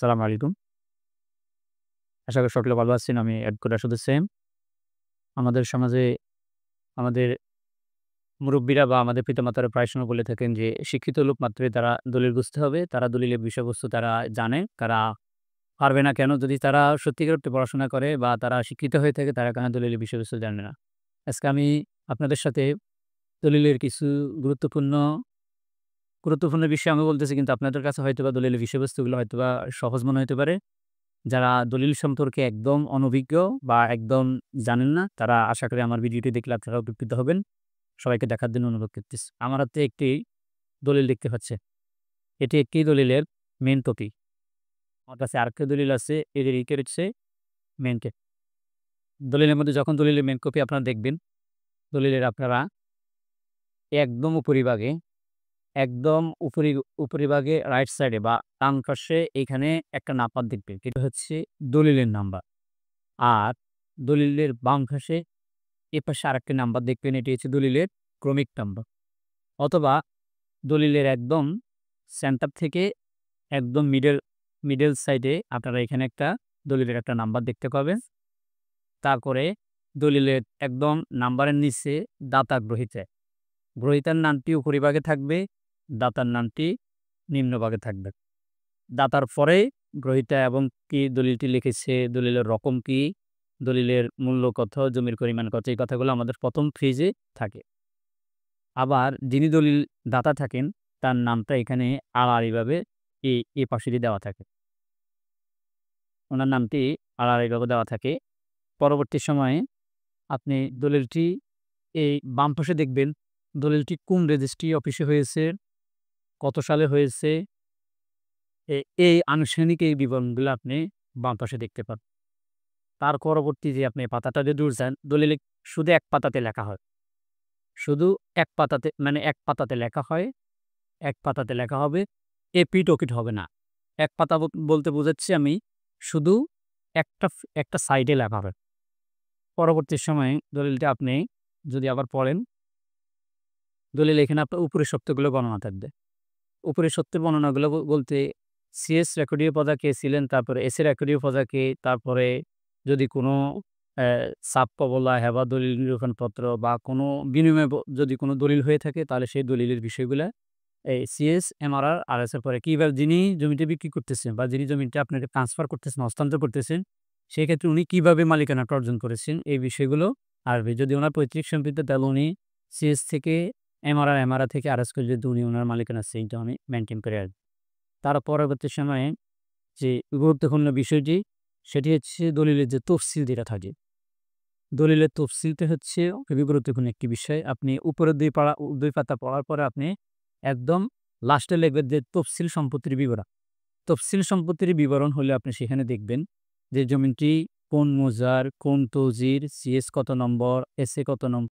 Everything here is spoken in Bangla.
আসসালামু আলাইকুম। আশা করি সকলে ভালো আছেন। আমি এডভোকেট আসাদুল সাইম। আমাদের সমাজে আমাদের মুরব্বিরা বা আমাদের পিতামাতারা প্রায় সময় বলে থাকেন যে, শিক্ষিত লোক মাত্রই তারা দলিল বুঝতে হবে। তারা দলিলের বিষয়বস্তু তারা জানে। তারা পারবে না কেন? যদি তারা সত্যিকার অর্থে পড়াশোনা করে বা তারা শিক্ষিত হয়ে থাকে তারা কেন দলিলের বিষয়বস্তু জানে না? আজকে আমি আপনাদের সাথে দলিলের কিছু গুরুত্বপূর্ণ গুরুত্বপূর্ণ বিষয় আমি বলতেছি কিন্তু আপনাদের কাছে হয়তোবা দলিলের বিষয়বস্তুগুলো হয়তোবা সহজ মনে হইতে পারে। যারা দলিল সম্পর্কে একদম অনভিজ্ঞ বা একদম জানেন না, তারা আশা করি আমার ভিডিওটি দেখলে আপনারা উপকৃত হবেন। সবাইকে দেখার জন্য অনুরোধ করতেছি। আমার হাতে একটি দলিল দেখতে পাচ্ছেন। এটি একটি দলিলের মেইন কপি। আমার কাছে আরেকটা দলিল আছে, এদের একে হচ্ছে মেইন কে দলিলের মধ্যে যখন দলিলের মেইন কপি আপনারা দেখবেন, দলিলের আপনারা একদম উপরিভাগে, একদম উপরিভাগে রাইট সাইডে বা ডান পাশে এইখানে একটা নাম্বার দেখবেন। এটা হচ্ছে দলিলের নাম্বার। আর দলিলের বাম পাশে এপাশে আরেকটি নাম্বার দেখবেন, এটি হচ্ছে দলিলের ক্রমিক নাম্বার। অথবা দলিলের একদম সেন্টার থেকে একদম মিডল সাইডে আপনারা এখানে একটা দলিলের একটা নাম্বার দেখতে পাবেন। তারপরে দলিলের একদম নাম্বারের নিচে দাতা গ্রহীতা। গ্রহীতার নামটি উপরিভাগে থাকবে, দাতার নামটি নিম্নভাগে থাকবে। দাতার পরে গ্রহীতা এবং কি দলিলটি লিখেছে, দলিলের রকম কি, দলিলের মূল্য কত, জমির পরিমাণ কত, এই কথাগুলো আমাদের ১ম পেজে থাকে। আবার যিনি দলিল দাতা থাকেন তার নামটা এখানে আড়াআড়িভাবে এ পাশে দিয়ে দেওয়া থাকে। উনার নামটি আড়াআড়িভাবে দেওয়া থাকে। পরবর্তী সময়ে আপনি দলিলটি এই বাম পাশে দেখবেন, দলিলটি কোন রেজিস্ট্রি অফিসে হয়েছে, কত সালে হয়েছে, এই আনুষ্ঠানিক এই বিবরণগুলো আপনি বাম পাশে দেখতে পান। তার পরবর্তী যে আপনি পাতাটা দিয়ে দূর যান, দলিলে শুধু এক পাতাতে লেখা হয়। শুধু এক পাতাতে মানে এক পাতাতে লেখা হয়, এক পাতাতে লেখা হবে, এপিঠ-ওপিঠ হবে না। এক পাতা বলতে বোঝাচ্ছি আমি শুধু একটা সাইডে লেখা হবে। পরবর্তী সময়ে দলিলটা আপনি যদি আবার পড়েন, দলিলে এখানে আপনার উপরের সত্যগুলো গণনা থাকবে। উপরের সত্যের বর্ণনাগুলো বলতে সিএস রেকর্ডীয় প্রজা কে ছিলেন, তারপরে এসএ রেকর্ডীয় প্রজা কে, তারপরে যদি কোনো অ্যা সাব কবলা, হেবা দলিল নিরূপণপত্র বা কোনো বিনিময়ে যদি কোনো দলিল হয়ে থাকে তাহলে সেই দলিলের বিষয়গুলা এই সিএস, এমআরআর, আরএস এর পরে কিভাবে যিনি জমিটা বিক্রি করতেছেন বা যিনি জমিটা আপনাকে ট্রান্সফার করতেছেন, হস্তান্তর করতেছেন, সেক্ষেত্রে উনি কিভাবে মালিকানাটা অর্জন করেছেন এই বিষয়গুলো আসবে। যদি উনার পৈতৃক সম্পত্তি তাহলে উনি সিএস থেকে এমআরআর, এমআরআর থেকে আরএস করে যদি উনি উনার মালিকানা সেইটা আমি মেইনটেইন করে আসবো। তার পরবর্তী সময়ে যে গুরুত্বপূর্ণ বিষয়টি সেটি হচ্ছে দলিলের যে তফসিল যেটা থাকে। দলিলের তফসিলটা হচ্ছে খুবই গুরুত্বপূর্ণ একটি বিষয়। আপনি উপরের ২ পাতা পড়ার পরে আপনি একদম লাস্টে লিখবেন যে তফসিল সম্পত্তির বিবরণ। তফসিল সম্পত্তির বিবরণ হলে আপনি সেখানে দেখবেন যে জমিটি কোন মৌজার, কোন তৌজির, সিএস কত নম্বর, এসএ কত নম্বর।